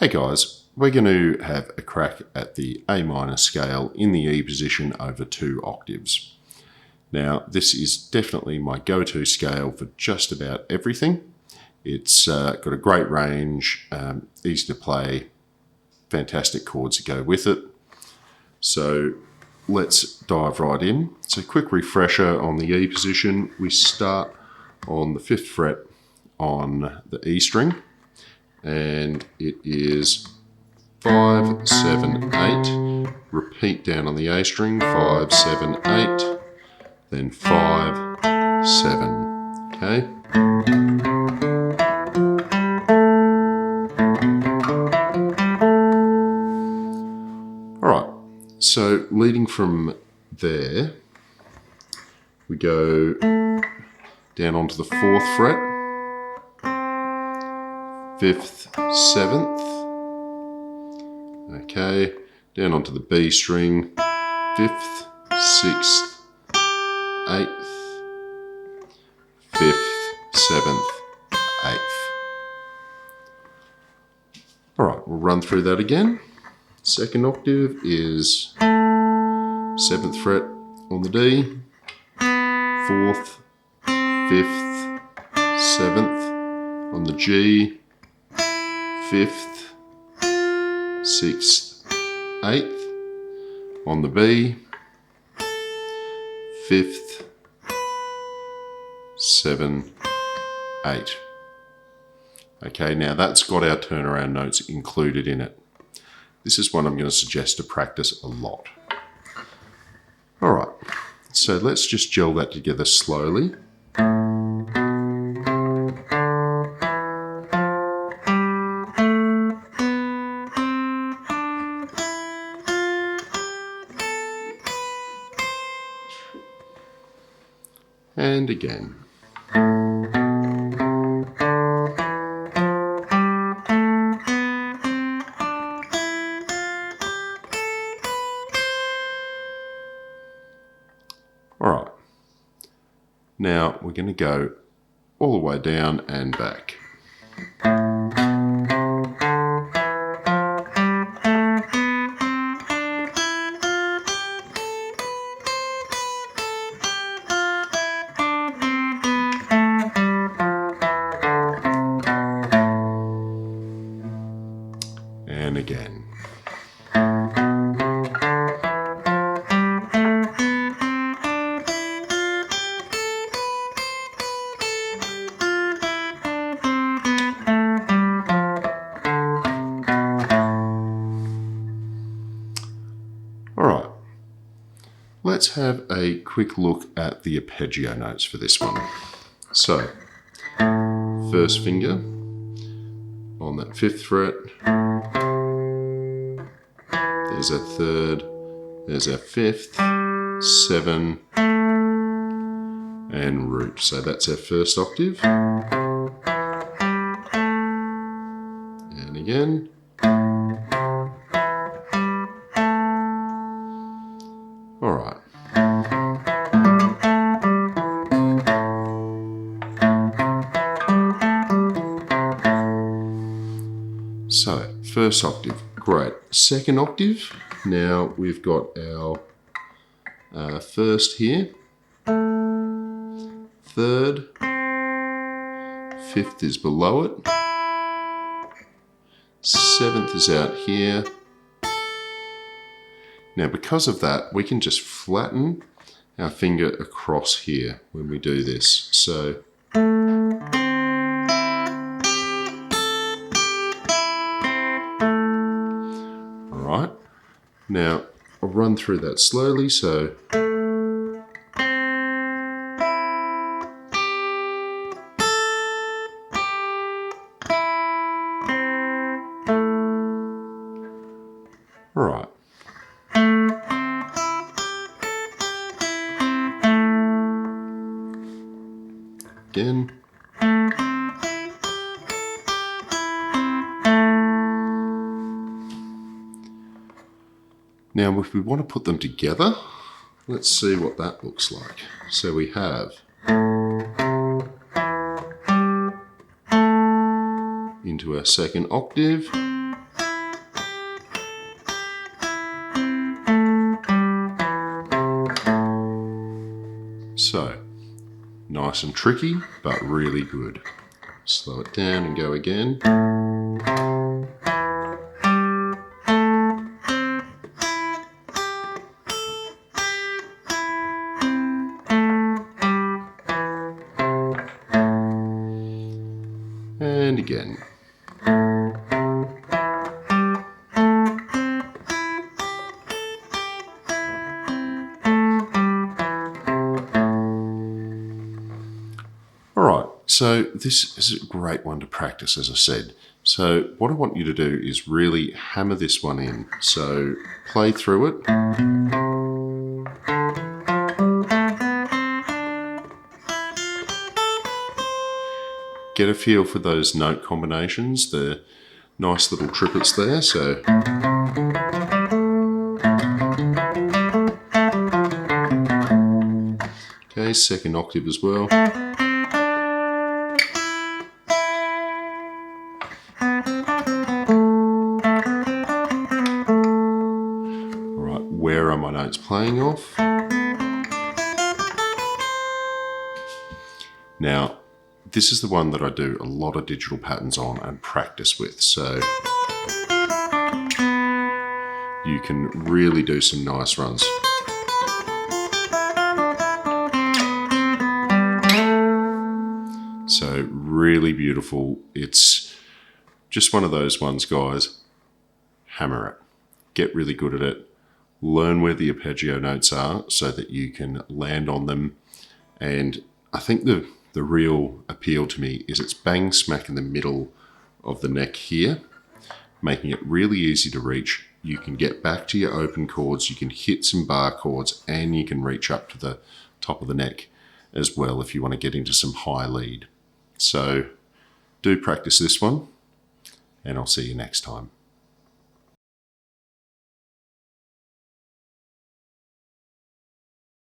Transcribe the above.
Hey guys, we're going to have a crack at the A minor scale in the E position over 2 octaves. Now, this is definitely my go-to scale for just about everything. It's got a great range, easy to play, fantastic chords to go with it. So let's dive right in. So quick refresher on the E position. We start on the 5th fret on the E string, and it is 5, 7, 8. Repeat down on the A string, 5, 7, 8. Then 5, 7. Okay. All right. So leading from there, we go down onto the 4th fret, 5th, 7th. Okay, down onto the B string, 5th, 6th, 8th, 5th, 7th, 8th. All right, we'll run through that again. Second octave is 7th fret on the D, 4th, 5th, 7th on the G, 5th, 6th, 8th on the B, 5th, 7, 8. Okay, now that's got our turnaround notes included in it. This is one I'm going to suggest to practice a lot. All right, so let's just gel that together slowly. And again. All right. Now we're going to go all the way down and back. And again. All right. Let's have a quick look at the arpeggio notes for this one. So, first finger on that 5th fret. There's our 3rd, there's our 5th, 7, and root. So that's our first octave. And again. All right. So, first octave. Great. Second octave, now we've got our first here, 3rd, 5th is below it, 7th is out here. Now because of that, we can just flatten our finger across here when we do this. So right. Now, I'll run through that slowly, so all right. Again. Now, if we want to put them together, let's see what that looks like. So we have into our second octave, Nice and tricky, but really good. Slow it down and go again. And again. Alright, so this is a great one to practice, as I said. So what I want you to do is really hammer this one in. So play through it. Get a feel for those note combinations, the nice little triplets there. So okay, second octave as well. Alright, where are my notes playing off? Now, this is the one that I do a lot of digital patterns on and practice with, so you can really do some nice runs. So really beautiful. It's just one of those ones, guys. Hammer it. Get really good at it. Learn where the arpeggio notes are so that you can land on them. And I think the real appeal to me is it's bang smack in the middle of the neck here, making it really easy to reach. You can get back to your open chords, you can hit some bar chords, and you can reach up to the top of the neck as well if you want to get into some high lead. So do practice this one, and I'll see you next time.